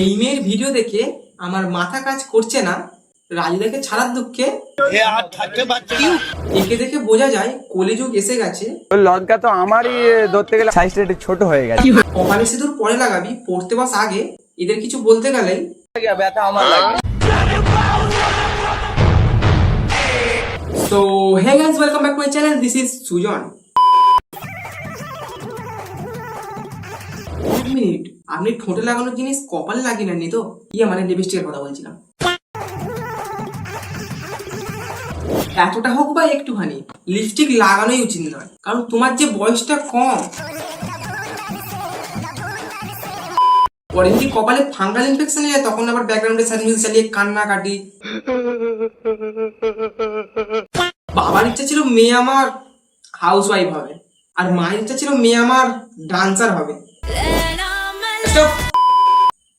এই মেয়ের ভিডিও দেখে আমার মাথা কাজ করছে না। রাজুদাকে ছাড়ার দুঃখে একে দেখে বোঝা যায় কলিযুগ এসে গেছে। লঙ্কা তো আমারই ধরতে গেলে সাইজটা একটু ছোট হয়ে গেছে। কপালে সিঁদুর পরে লাগাবি, পড়তে বস আগে। এদের কিছু বলতে গেলেই ব্যথা আমার লাগে। So hey guys, welcome back to my channel. This is Sujan. এক মিনিট, আপনি ঠোঁটে লাগানোর জিনিস কপালে লাগিয়ে নেননি তো? মানে লিপস্টিকের কথা বলছিলাম। এতটা হোক বা একটুখানি লিপস্টিক লাগানোই উচিত নয়, কারণ তোমার যে বয়সটা কম। পরে যদি কপালে ফাঙ্গাল ইনফেকশন যায় তখন আবার ব্যাকগ্রাউন্ডে স্যাড মিউজিক চালিয়ে কান্না কাটি। বাবার ইচ্ছা ছিল মেয়ে আমার হাউস ওয়াইফ হবে, আর মায়ের ইচ্ছা ছিল মেয়ে আমার ডান্সার হবে।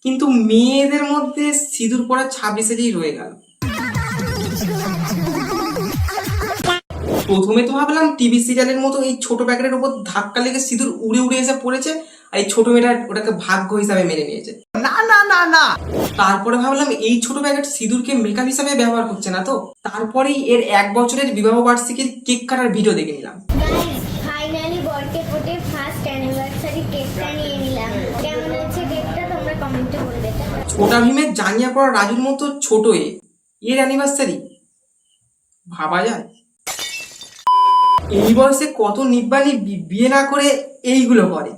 কিন্তু মেয়েদের মধ্যে সিঁদুর পড়া 26 রয়ে গেল। প্রথমে তো ভাবলাম টিভি সিরিয়ালের মতো এই ছোট প্যাকেটের উপর ধাক্কা লেগে সিঁদুর উড়ে উড়ে এসে পড়েছে, আর এই ছোট মেয়েটা ওটাকে ভাগ্য হিসাবে মেনে নিয়েছে। না না না না, তারপরে ভাবলাম এই ছোট প্যাকেট সিঁদুরকে মেকআপ হিসাবে ব্যবহার করছে না তো। তারপরেই এর 1 বছরের বিবাহ বার্ষিকীর কেক কাটার ভিডিও দেখে নিলাম। ফাইনালি বরকে পটে ফার্স্ট অ্যানিভার্সারি কেকটা নিয়ে নিলাম। কেমন হচ্ছে কেকটা তোমরা কমেন্টে বলবে। ছোটা ভীমের জাঙ্গিয়া পড়া রাজুর মতো ছোট এর অ্যানিভার্সারি ভাবা যায়? এই বয়সে কত নিব্বালি বিয়ে না করে এইগুলো করে,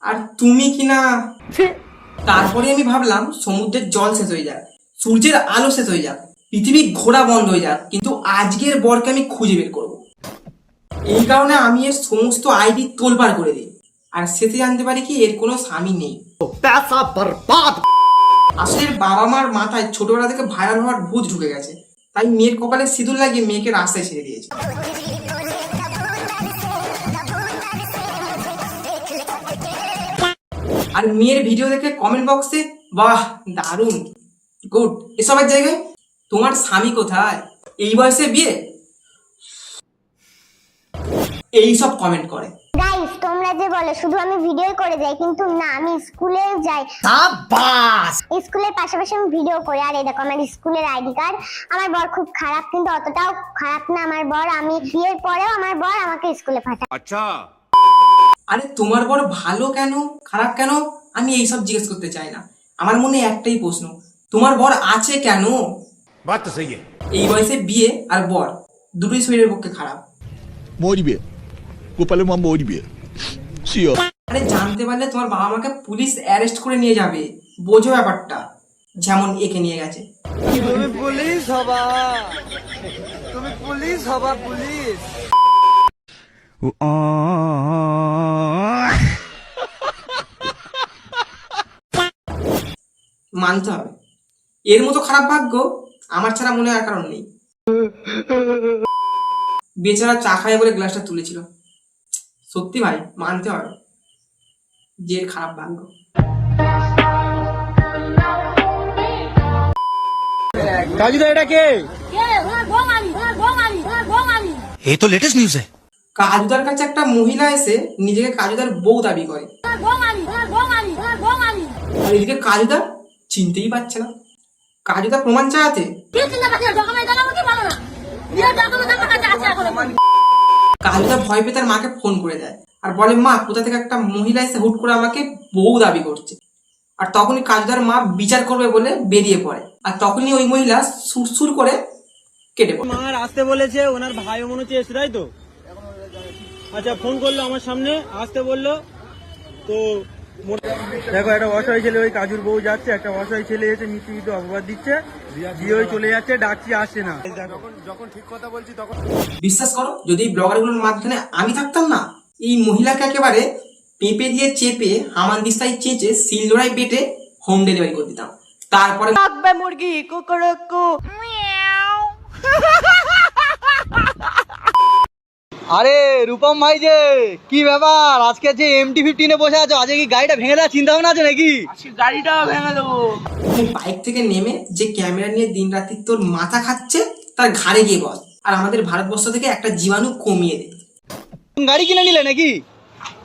আর তুমি কিনা। তারপরে আমি ভাবলাম সমুদ্রের জল শেষ হয়ে যাক, সূর্যের আলো শেষ হয়ে যাক, পৃথিবী ঘোরা বন্ধ হয়ে যাক, কিন্তু আজকের বরকে আমি খুঁজে বের করব। এই কারণে আমি এর সমস্ত আইডি তোলপাড় করে দিই, আর সেতে জানতে পারি কি এর কোনো স্বামী নেই। আসলে বাবা মার মাথায় ছোটবেলা থেকে ভাইরাল হওয়ার ভূত ঢুকে গেছে, তাই মেয়ের কপালে সিঁদুর লাগিয়ে মেয়েকে রাস্তায় ছেড়ে দিয়েছে। আর মেয়ের ভিডিও দেখে কমেন্ট বক্সে বাহ দারুণ, গুড, এসবের জায়গায় তোমার স্বামী কোথায়, এই বয়সে বিয়ে, এই সব কমেন্ট করে। গাইস তোমরা যে বলো শুধু আমি ভিডিও করে যাই, কিন্তু না, আমি স্কুলে যাই। সাবাস! স্কুলের পাশাপাশি আমি ভিডিও করি। আর এই দেখো আমার স্কুলের আইডি কার্ড। আমার বর খুব খারাপ, কিন্তু অতটাও খারাপ না আমার বর। আমি বিয়ের পরেও আমার বর আমাকে স্কুলে পাঠায়। আচ্ছা, আরে তোমার বর ভালো কেন খারাপ কেন আমি এইসব জিজ্ঞেস করতে চাই না। আমার মনে একটাই প্রশ্ন, তোমার বর আছে কেন? এই বয়সে বিয়ে আর বর দুটোই শরীরের পক্ষে খারাপ। মরবে, গোপালের মা মরবে, শিওর। আরে জানতে পারলে তোমার বাবা মাকে পুলিশ অ্যারেস্ট করে নিয়ে যাবে, বোঝো ব্যাপারটা। যেমন একে নিয়ে গেছে। তুমি পুলিশ হবা, তুমি পুলিশ হবা, পুলিশ। মানতে হবে, এর মতো খারাপ ভাগ্য আমার ছাড়া মনে হয় আর কারণ নেই। বেচারা চা খায় বলে গ্লাসটা তুলেছিল। সত্যি ভাই মানতে হবে যে এর খারাপ ভাগ্য। কাজুদা এটা কে? এই তো লেটেস্ট নিউজ है। কাজুদার কাছে একটা মহিলা এসে নিজেকে কাজুদার বউ দাবি করে, আর এদিকে কাজুদা চিনতেই পারছে না। কাজুদা প্রমাণ চাইতে কাজুদা ভয় পেয়ে তার মাকে ফোন করে দেয়, আর বলে মা কোথা থেকে একটা মহিলা এসে হুট করে আমাকে বউ দাবি করছে। আর তখনই কাজুদার মা বিচার করবে বলে বেরিয়ে পড়ে, আর তখনই ওই মহিলা সুরসুর করে কেটে পড়ে। মার আসতে বলেছে, ওনার ভাই মনে হচ্ছে এসে, তাই তো? আচ্ছা, ফোন করলো আমার সামনে, আসতে বললো তো। দেখো একটা অসহায় ছেলে, ওই কাজুর বউ যাচ্ছে, একটা অসহায় ছেলে এসে মিষ্টি মিষ্টি অপবাদ দিচ্ছে, দিয়ে ওই চলে যাচ্ছে, ডাকছি আসছে না। যখন ঠিক কথা বলছি তখন বিশ্বাস করো, যদি এই ব্লগারগুলোর মাঝখানে আমি থাকতাম না, এই মহিলাকে একেবারে পেঁপে দিয়ে চেপে হামানদিস্তায় চেঁচে শিলনোড়ায় বেটে হোম ডেলিভারি করে দিতাম। তারপরে মুরগি কুকুরকু। আরে রূপম ভাই, যে কি ব্যাপার আজকে যে MT-15 বসে আছো, আজকে কি গাড়িটা ভেঙে দেওয়ার চিন্তা ভাবনা আছে নাকি? গাড়িটা ভেঙে দেবো। বাইক থেকে নেমে যে ক্যামেরা নিয়ে দিন রাত্রি তোর মাথা খাচ্ছে তার ঘাড়ে গিয়ে বস, আর আমাদের ভারতবর্ষ থেকে একটা জীবাণু কমিয়ে দে। গাড়ি কিনে নিলে নাকি?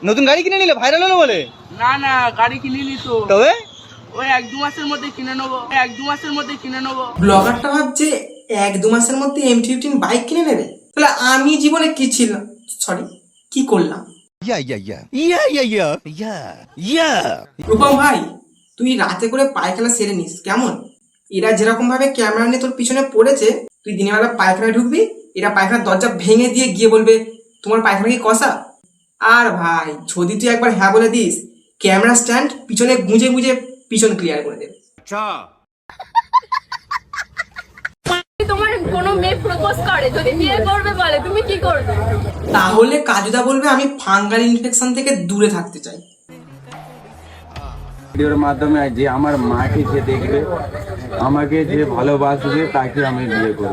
নতুন গাড়ি কিনে নিলে ভাইরাল হলো বলে? না না, গাড়ি কিনিনি তো। তবে ওই 1-2 মাসের মধ্যে কিনে নেবো, 1-2 মাসের মধ্যে কিনে নেবো। ব্লগারটা ভাবছে 1-2 মাসের মধ্যে M15 বাইক কিনে নেবে। তাহলে আমি জীবনে কি ছিলাম, সরি কি করলাম? রূপম ভাই, তুই রাতে করে পায়খানা সেরে নিস কেমন? এরা যেরকম ভাবে ক্যামেরা নিয়ে তোর পিছনে পড়েছে, তুই দিনের বেলা পায়খানায় ঢুকবি, এরা পায়খানার দরজা ভেঙে দিয়ে গিয়ে বলবে তোমার পায়খানা কি কষা? আর ভাই যদি তুই একবার হ্যাঁ বলে দিস, ক্যামেরা স্ট্যান্ড পিছনে গুঁজে গুঁজে পিছন ক্লিয়ার করে দেবে। তোমার কোনো মেয়ে প্রপোজ করে, যদি বিয়ে করবে বলে, তুমি কি করবে? তাহলে কাজুদা বলবে আমি ফাঙ্গাল ইনফেকশন থেকে দূরে থাকতে চাই। ভিডিওর মাধ্যমে যে আমার মাকে যে দেখবে, আমাকে যে ভালোবাসবে, তাকে আমি বিয়ে করব।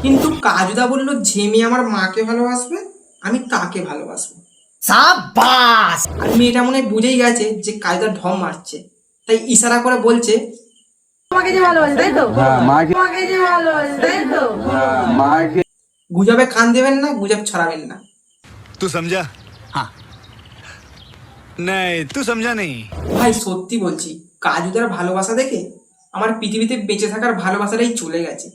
কিন্তু কাজুদা বললো যে মেয়ে আমার মাকে ভালোবাসবে আমি তাকে ভালোবাসবো। সাবাস! আর মেয়েটা মনে হয় বুঝেই গেছে যে কাজুদা ঢম মারছে, তাই ইশারা করে বলছে তোমাকে যে ভালোবাসে, তাই তো? হ্যাঁ, মাকে, তোমাকে যে ভালোবাসে, তাই তো? হ্যাঁ, মাকে। গুজবে কান দেবেন না, গুজব ছড়াবেন না। तू समझा? हाँ नहीं तू समझा नहीं। ভাই সত্যি বলছি, কাজুদার ভালোবাসা দেখে আমার পৃথিবীতে বেঁচে থাকার ভালোবাসাটাই চলে গেছে।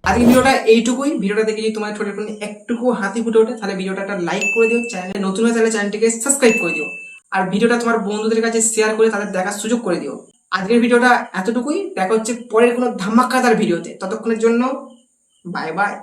আজকে ভিডিওটা এইটুকুই। ভিডিওটা দেখে যদি তোমার ছোটের কোনো একটুকু হাতি ফুটে ওঠে, তাহলে ভিডিওটা একটা লাইক করে দিও। চ্যানেলে নতুন হয়ে তাহলে চ্যানেলটিকে সাবস্ক্রাইব করে দিও, আর ভিডিওটা তোমার বন্ধুদের কাছে শেয়ার করে তাদের দেখার সুযোগ করে দিও। আজকের ভিডিওটা এতটুকুই। দেখা হচ্ছে পরের কোনো ধামাকাদার ভিডিওতে। ততক্ষণের জন্য বাই বাই।